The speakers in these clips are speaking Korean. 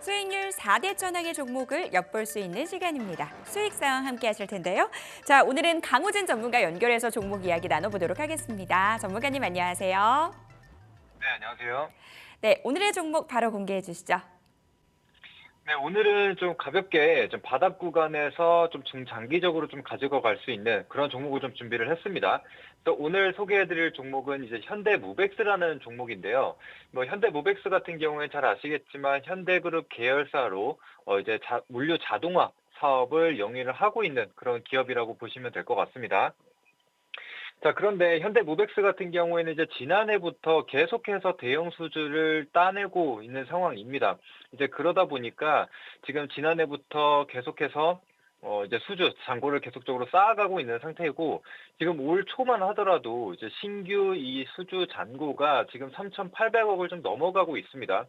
수익률 4대 전항의 종목을 엿볼 수 있는 시간입니다. 수익상 함께 하실 텐데요. 자, 오늘은 강우진 전문가 연결해서 종목 이야기 나눠보도록 하겠습니다. 전문가님 안녕하세요. 네, 안녕하세요. 네, 오늘의 종목 바로 공개해 주시죠. 네, 오늘은 좀 가볍게 좀 바닥 구간에서 좀 중장기적으로 좀 가지고 갈 수 있는 그런 종목을 좀 준비를 했습니다. 또 오늘 소개해드릴 종목은 이제 현대모백스라는 종목인데요. 뭐 현대모백스 같은 경우에 잘 아시겠지만 현대그룹 계열사로 이제 물류 자동화 사업을 영위를 하고 있는 그런 기업이라고 보시면 될 것 같습니다. 자, 그런데 현대모백스 같은 경우에는 이제 지난해부터 계속해서 대형 수주를 따내고 있는 상황입니다. 이제 그러다 보니까 지금 지난해부터 계속해서 이제 수주 잔고를 계속적으로 쌓아가고 있는 상태이고, 지금 올 초만 하더라도 이제 신규 이 수주 잔고가 지금 3,800억을 좀 넘어가고 있습니다.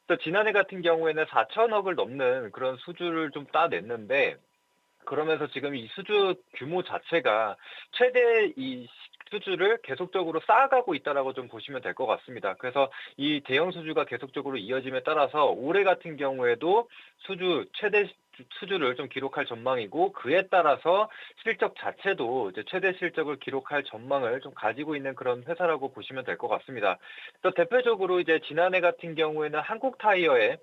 그래서 지난해 같은 경우에는 4천억을 넘는 그런 수주를 좀 따냈는데, 그러면서 지금 이 수주 규모 자체가 최대 이 수주를 계속적으로 쌓아가고 있다라고 좀 보시면 될 것 같습니다. 그래서 이 대형 수주가 계속적으로 이어짐에 따라서 올해 같은 경우에도 최대 수주를 좀 기록할 전망이고, 그에 따라서 실적 자체도 이제 최대 실적을 기록할 전망을 좀 가지고 있는 그런 회사라고 보시면 될 것 같습니다. 또 대표적으로 이제 지난해 같은 경우에는 한국타이어에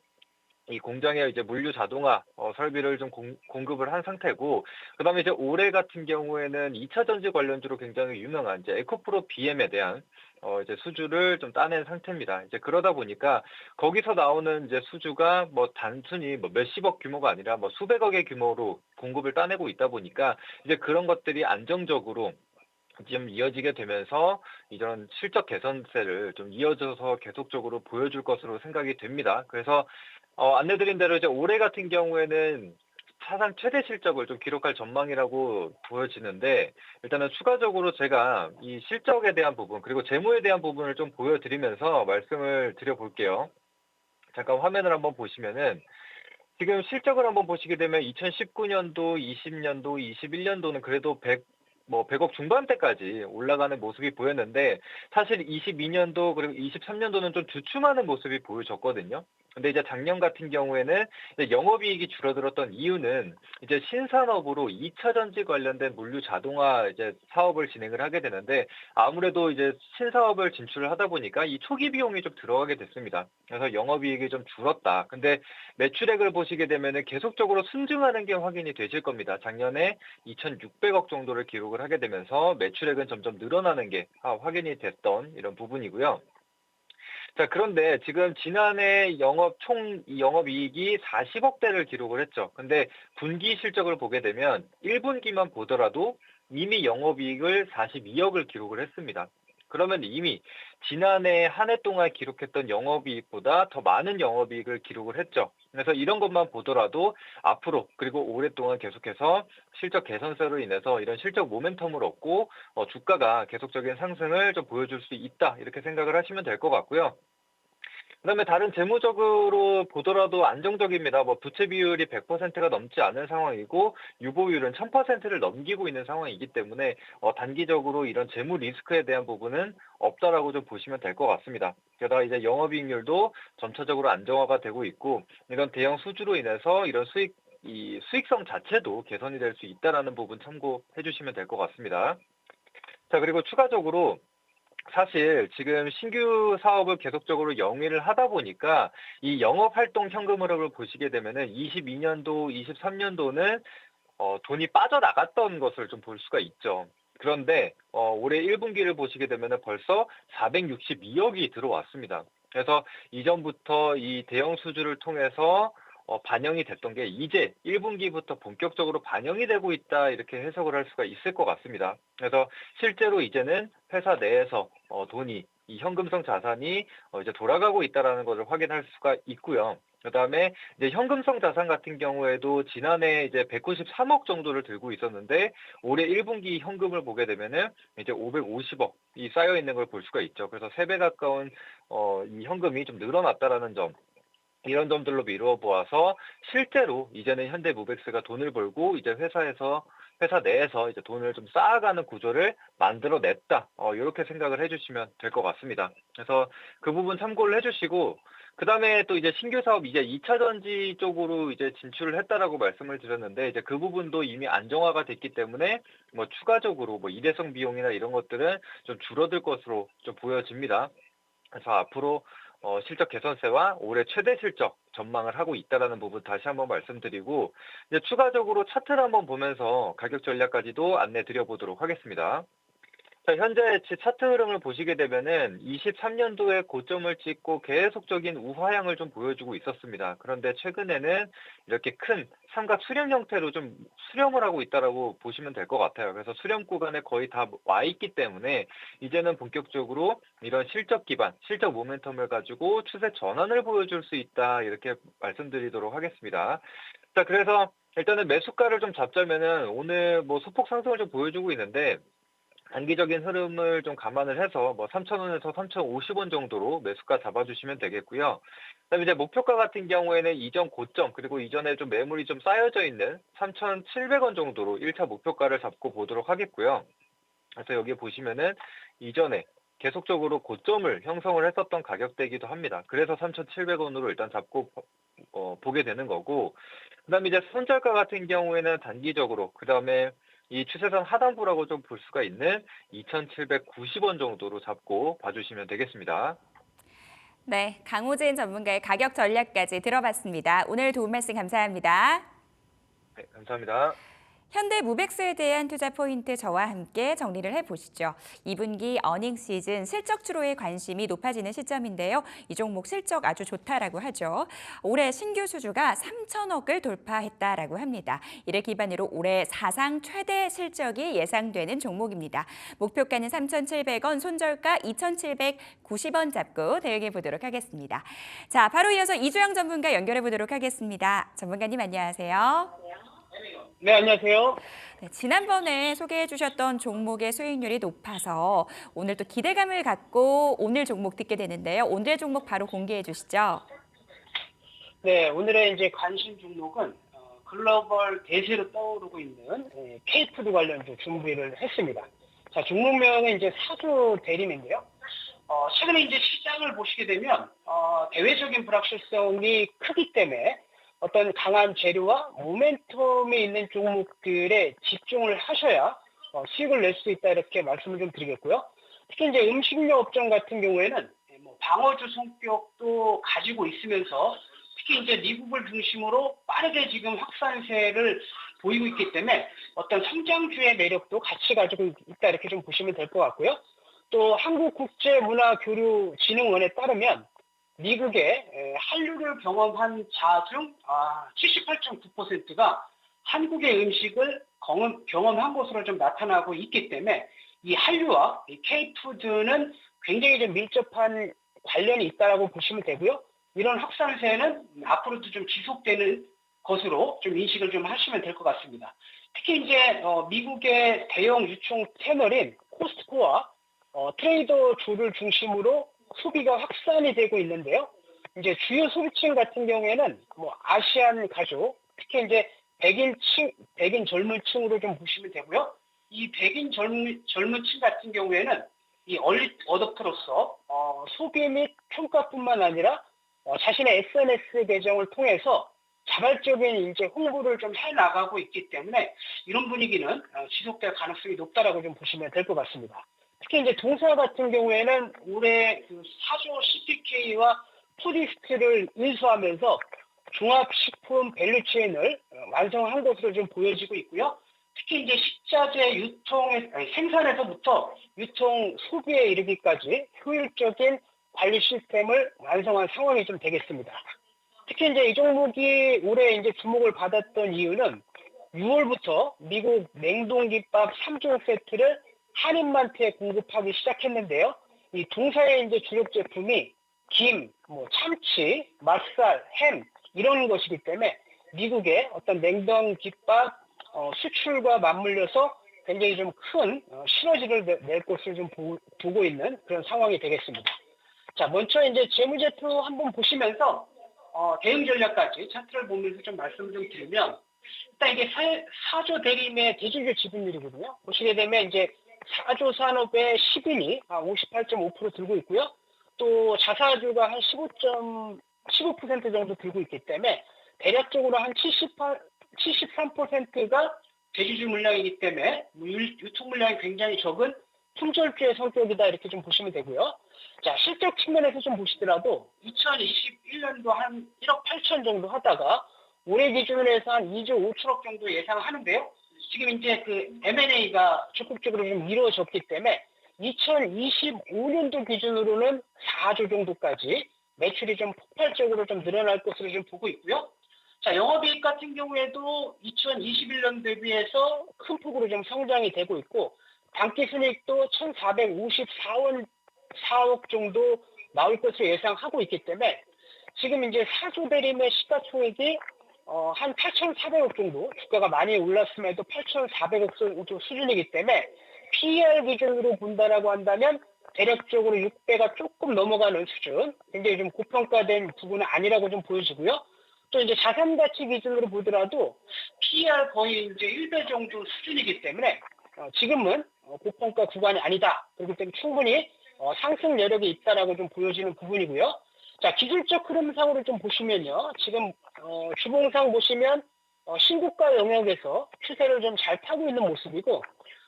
이 공장에 이제 물류 자동화 설비를 좀 공급을 한 상태고, 그다음에 이제 올해 같은 경우에는 2차 전지 관련주로 굉장히 유명한 이제 에코프로 BM에 대한 이제 수주를 좀 따낸 상태입니다. 이제 그러다 보니까 거기서 나오는 이제 수주가 뭐 단순히 뭐 몇십억 규모가 아니라 뭐 수백억의 규모로 공급을 따내고 있다 보니까 이제 그런 것들이 안정적으로 좀 이어지게 되면서 이런 실적 개선세를 좀 이어져서 계속적으로 보여줄 것으로 생각이 됩니다. 그래서 안내드린 대로 이제 올해 같은 경우에는 사상 최대 실적을 좀 기록할 전망이라고 보여지는데, 일단은 추가적으로 제가 이 실적에 대한 부분 그리고 재무에 대한 부분을 좀 보여드리면서 말씀을 드려볼게요. 잠깐 화면을 한번 보시면은 지금 실적을 한번 보시게 되면 2019년도, 20년도, 21년도는 그래도 100억 중반대까지 올라가는 모습이 보였는데, 사실 22년도 그리고 23년도는 좀 주춤하는 모습이 보여졌거든요. 근데 이제 작년 같은 경우에는 이제 영업이익이 줄어들었던 이유는 이제 신산업으로 2차 전지 관련된 물류 자동화 이제 사업을 진행을 하게 되는데, 아무래도 이제 신사업을 진출을 하다 보니까 이 초기 비용이 좀 들어가게 됐습니다. 그래서 영업이익이 좀 줄었다. 근데 매출액을 보시게 되면은 계속적으로 순증하는 게 확인이 되실 겁니다. 작년에 2,600억 정도를 기록을 하게 되면서 매출액은 점점 늘어나는 게 확인이 됐던 이런 부분이고요. 자, 그런데 지금 지난해 총 영업이익이 40억대를 기록을 했죠. 근데 분기 실적을 보게 되면 1분기만 보더라도 이미 영업이익을 42억을 기록을 했습니다. 그러면 이미 지난해 한 해 동안 기록했던 영업이익보다 더 많은 영업이익을 기록을 했죠. 그래서 이런 것만 보더라도 앞으로 그리고 오랫동안 계속해서 실적 개선세로 인해서 이런 실적 모멘텀을 얻고 주가가 계속적인 상승을 좀 보여줄 수 있다, 이렇게 생각을 하시면 될 것 같고요. 그다음에 다른 재무적으로 보더라도 안정적입니다. 뭐 부채 비율이 100%가 넘지 않은 상황이고 유보율은 1000%를 넘기고 있는 상황이기 때문에 단기적으로 이런 재무 리스크에 대한 부분은 없다라고 좀 보시면 될 것 같습니다. 게다가 이제 영업이익률도 점차적으로 안정화가 되고 있고, 이런 대형 수주로 인해서 이런 이 수익성 자체도 개선이 될 수 있다라는 부분 참고해 주시면 될 것 같습니다. 자, 그리고 추가적으로 사실 지금 신규 사업을 계속적으로 영위를 하다 보니까 이 영업활동 현금 흐름을 보시게 되면은 22년도, 23년도는 돈이 빠져나갔던 것을 좀 볼 수가 있죠. 그런데 올해 1분기를 보시게 되면은 벌써 462억이 들어왔습니다. 그래서 이전부터 이 대형 수주를 통해서 반영이 됐던 게 이제 1분기부터 본격적으로 반영이 되고 있다, 이렇게 해석을 할 수가 있을 것 같습니다. 그래서 실제로 이제는 회사 내에서 이 현금성 자산이 이제 돌아가고 있다라는 것을 확인할 수가 있고요. 그다음에 이제 현금성 자산 같은 경우에도 지난해 이제 193억 정도를 들고 있었는데, 올해 1분기 현금을 보게 되면은 이제 550억이 쌓여 있는 걸 볼 수가 있죠. 그래서 3배 가까운 이 현금이 좀 늘어났다라는 점, 이런 점들로 미루어 보아서 실제로 이제는 현대모백스가 돈을 벌고 이제 회사 내에서 이제 돈을 좀 쌓아가는 구조를 만들어냈다. 이렇게 생각을 해주시면 될 것 같습니다. 그래서 그 부분 참고를 해주시고, 그다음에 또 이제 신규 사업 이제 2차 전지 쪽으로 이제 진출을 했다라고 말씀을 드렸는데 이제 그 부분도 이미 안정화가 됐기 때문에 뭐 추가적으로 뭐 일회성 비용이나 이런 것들은 좀 줄어들 것으로 좀 보여집니다. 그래서 앞으로 실적 개선세와 올해 최대 실적 전망을 하고 있다라는 부분 다시 한번 말씀드리고 이제 추가적으로 차트를 한번 보면서 가격 전략까지도 안내 드려보도록 하겠습니다. 자, 현재 차트 흐름을 보시게 되면은 23년도에 고점을 찍고 계속적인 우하향을 좀 보여주고 있었습니다. 그런데 최근에는 이렇게 큰 삼각 수렴 형태로 좀 수렴을 하고 있다라고 보시면 될 것 같아요. 그래서 수렴 구간에 거의 다 와 있기 때문에 이제는 본격적으로 이런 실적 기반, 실적 모멘텀을 가지고 추세 전환을 보여줄 수 있다. 이렇게 말씀드리도록 하겠습니다. 자, 그래서 일단은 매수가를 좀 잡자면은 오늘 뭐 소폭 상승을 좀 보여주고 있는데 단기적인 흐름을 좀 감안을 해서 뭐 3,000원에서 3,050원 정도로 매수가 잡아주시면 되겠고요. 그다음에 이제 목표가 같은 경우에는 이전 고점 그리고 이전에 좀 매물이 좀 쌓여져 있는 3,700원 정도로 1차 목표가를 잡고 보도록 하겠고요. 그래서 여기 보시면은 이전에 계속적으로 고점을 형성을 했었던 가격대이기도 합니다. 그래서 3,700원으로 일단 잡고 보게 되는 거고, 그다음에 이제 손절가 같은 경우에는 단기적으로 그다음에 이 추세선 하단부라고 좀 볼 수가 있는 2,790원 정도로 잡고 봐주시면 되겠습니다. 네, 강호진 전문가의 가격 전략까지 들어봤습니다. 오늘 도움 말씀 감사합니다. 네, 감사합니다. 현대무백스에 대한 투자 포인트 저와 함께 정리를 해보시죠. 2분기 어닝 시즌 실적 추로의 관심이 높아지는 시점인데요. 이 종목 실적 아주 좋다라고 하죠. 올해 신규 수주가 3천억을 돌파했다라고 합니다. 이를 기반으로 올해 사상 최대 실적이 예상되는 종목입니다. 목표가는 3,700원, 손절가 2,790원 잡고 대응해 보도록 하겠습니다. 자, 바로 이어서 이주영 전문가 연결해 보도록 하겠습니다. 전문가님 안녕하세요. 네, 안녕하세요. 네, 지난번에 소개해 주셨던 종목의 수익률이 높아서 오늘 또 기대감을 갖고 오늘 종목 듣게 되는데요. 오늘의 종목 바로 공개해 주시죠. 네, 오늘의 이제 관심 종목은 글로벌 대세로 떠오르고 있는 K푸드 관련주 준비를 했습니다. 자, 종목명은 이제 사주 대림인데요. 최근에 이제 시장을 보시게 되면 대외적인 불확실성이 크기 때문에 어떤 강한 재료와 모멘텀이 있는 종목들에 집중을 하셔야 수익을 낼 수 있다 이렇게 말씀을 좀 드리겠고요. 특히 이제 음식료 업종 같은 경우에는 뭐 방어주 성격도 가지고 있으면서 특히 이제 미국을 중심으로 빠르게 지금 확산세를 보이고 있기 때문에 어떤 성장주의 매력도 같이 가지고 있다 이렇게 좀 보시면 될 것 같고요. 또 한국국제문화교류진흥원에 따르면 미국의 한류를 경험한 자 중 78.9%가 한국의 음식을 경험한 것으로 좀 나타나고 있기 때문에 이 한류와 이 K푸드는 굉장히 좀 밀접한 관련이 있다라고 보시면 되고요. 이런 확산세는 앞으로도 좀 지속되는 것으로 좀 인식을 좀 하시면 될 것 같습니다. 특히 이제 미국의 대형 유통 채널인 코스트코와 트레이더주를 중심으로 소비가 확산이 되고 있는데요. 이제 주요 소비층 같은 경우에는 뭐 아시안 가족, 특히 이제 백인 젊은 층으로 좀 보시면 되고요. 이 백인 젊은 층 같은 경우에는 이 얼리 어댑터로서 소비 및 평가뿐만 아니라 자신의 SNS 계정을 통해서 자발적인 이제 홍보를 좀 해 나가고 있기 때문에 이런 분위기는 지속될 가능성이 높다라고 좀 보시면 될 것 같습니다. 특히 이제 동사 같은 경우에는 올해 그 사조 CPK와 푸디스트를 인수하면서 종합식품 밸류체인을 완성한 것으로 좀 보여지고 있고요. 특히 이제 식자재 생산에서부터 유통 소비에 이르기까지 효율적인 관리 시스템을 완성한 상황이 좀 되겠습니다. 특히 이제 이 종목이 올해 이제 주목을 받았던 이유는 6월부터 미국 냉동김밥 3종 세트를 한인마트에 공급하기 시작했는데요. 이 동사의 이제 주력 제품이 김, 뭐 참치, 맛살, 햄 이런 것이기 때문에 미국의 어떤 냉동김밥 수출과 맞물려서 굉장히 좀 큰 시너지를 낼 것을 좀 보고 있는 그런 상황이 되겠습니다. 자, 먼저 이제 재무제표 한번 보시면서 대응 전략까지 차트를 보면서 좀 말씀을 좀 드리면 일단 이게 사조 대림의 대주주 지분율이거든요. 보시게 되면 이제 사조 산업의 10인이 58.5% 들고 있고요. 또 자사주가 한 15% 정도 들고 있기 때문에 대략적으로 한 73%가 대주주 물량이기 때문에 유통 물량이 굉장히 적은 품절주의 성격이다 이렇게 좀 보시면 되고요. 자, 실적 측면에서 좀 보시더라도 2021년도 한 1억 8천 정도 하다가 올해 기준으로 해서 한 2조 5천억 정도 예상하는데요. 지금 이제 그 M&A가 적극적으로 좀 이루어졌기 때문에 2025년도 기준으로는 4조 정도까지 매출이 좀 폭발적으로 좀 늘어날 것으로 좀 보고 있고요. 자, 영업이익 같은 경우에도 2021년 대비해서 큰 폭으로 좀 성장이 되고 있고, 당기순이익도 1,454억 정도 나올 것으로 예상하고 있기 때문에 지금 이제 사조 대림의 시가총액이 한 8,400억 정도, 주가가 많이 올랐음에도 8,400억 정도 수준이기 때문에 PER 기준으로 본다라고 한다면 대략적으로 6배가 조금 넘어가는 수준, 굉장히 좀 고평가된 부분은 아니라고 좀 보여지고요. 또 이제 자산 가치 기준으로 보더라도 PER 거의 이제 1배 정도 수준이기 때문에 지금은 고평가 구간이 아니다. 그렇기 때문에 충분히 상승 여력이 있다라고 좀 보여지는 부분이고요. 자, 기술적 흐름상으로 좀 보시면요. 지금 주봉상 보시면 신고가 영역에서 추세를 좀 잘 타고 있는 모습이고,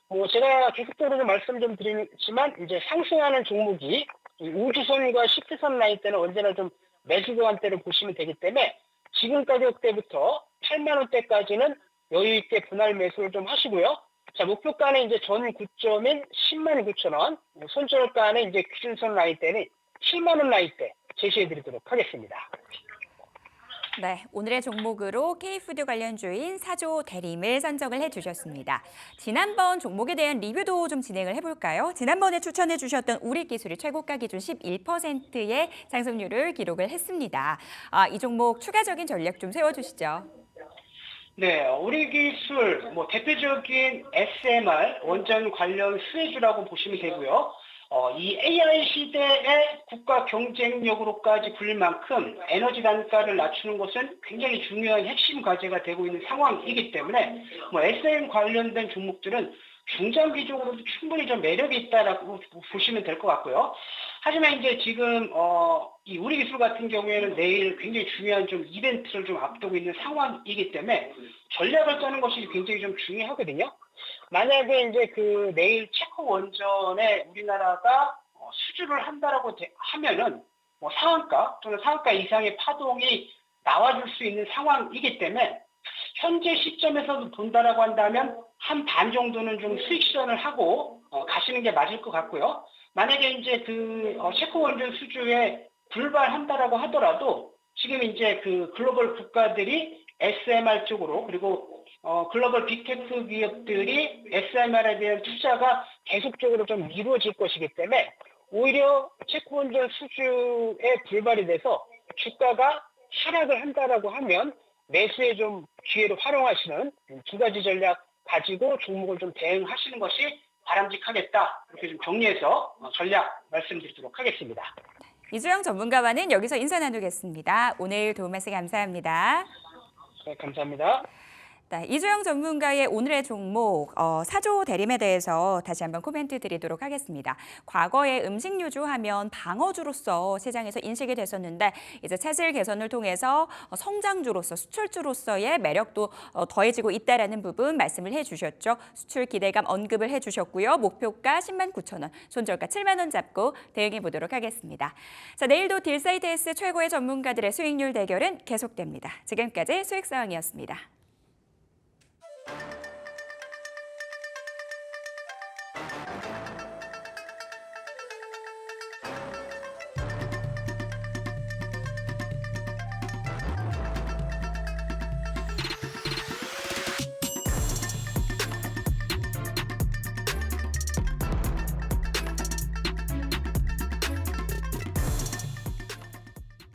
뭐 제가 계속적으로 좀 말씀 좀 드리지만 이제 상승하는 종목이 이 우주선과 10주선 라인 때는 언제나 좀 매수 구간대를 보시면 되기 때문에 지금 가격대부터 8만 원대까지는 여유 있게 분할 매수를 좀 하시고요. 자, 목표가는 이제 전 고점인 10만 9천 원, 손절가는 이제 기준선 라인 때는 7만 원 라인 때 제시해 드리도록 하겠습니다. 네, 오늘의 종목으로 K푸드 관련주인 사조 대림을 선정을 해주셨습니다. 지난번 종목에 대한 리뷰도 좀 진행을 해볼까요? 지난번에 추천해 주셨던 우리기술이 최고가 기준 11%의 상승률을 기록을 했습니다. 이 종목 추가적인 전략 좀 세워주시죠. 네, 우리기술 대표적인 SMR 원전 관련 수혜주라고 보시면 되고요. 이 AI 시대의 국가 경쟁력으로까지 불릴 만큼 에너지 단가를 낮추는 것은 굉장히 중요한 핵심 과제가 되고 있는 상황이기 때문에 SM 관련된 종목들은 중장기적으로도 충분히 좀 매력이 있다라고 보시면 될 것 같고요. 하지만 이제 지금 이 우리기술 같은 경우에는 내일 굉장히 중요한 좀 이벤트를 좀 앞두고 있는 상황이기 때문에 전략을 짜는 것이 굉장히 좀 중요하거든요. 만약에 이제 그 내일 체코 원전에 우리나라가 수주를 한다라고 하면은 상한가 또는 상한가 이상의 파동이 나와줄 수 있는 상황이기 때문에 현재 시점에서 본다라고 한다면 한 반 정도는 좀 수익 실현을 하고 가시는 게 맞을 것 같고요. 만약에 이제 그 체코 원전 수주에 불발한다라고 하더라도 지금 이제 그 글로벌 국가들이 SMR 쪽으로 그리고 글로벌 빅테크 기업들이 SMR에 대한 투자가 계속적으로 좀 이루어질 것이기 때문에 오히려 체코 원전 수주에 불발이 돼서 주가가 하락을 한다라고 하면 매수에 좀 기회를 활용하시는 두 가지 전략 가지고 종목을 좀 대응하시는 것이 바람직하겠다. 이렇게 좀 정리해서 전략 말씀드리도록 하겠습니다. 이주영 전문가와는 여기서 인사 나누겠습니다. 오늘 도움 말씀 감사합니다. 네, 감사합니다. 네, 이주영 전문가의 오늘의 종목 사조 대림에 대해서 다시 한번 코멘트 드리도록 하겠습니다. 과거에 음식류주 하면 방어주로서 시장에서 인식이 됐었는데 이제 차질 개선을 통해서 성장주로서 수출주로서의 매력도 더해지고 있다라는 부분 말씀을 해주셨죠. 수출 기대감 언급을 해주셨고요. 목표가 10만 9천 원, 손절가 7만 원 잡고 대응해 보도록 하겠습니다. 자, 내일도 딜사이트S 최고의 전문가들의 수익률 대결은 계속됩니다. 지금까지 수익사항이었습니다.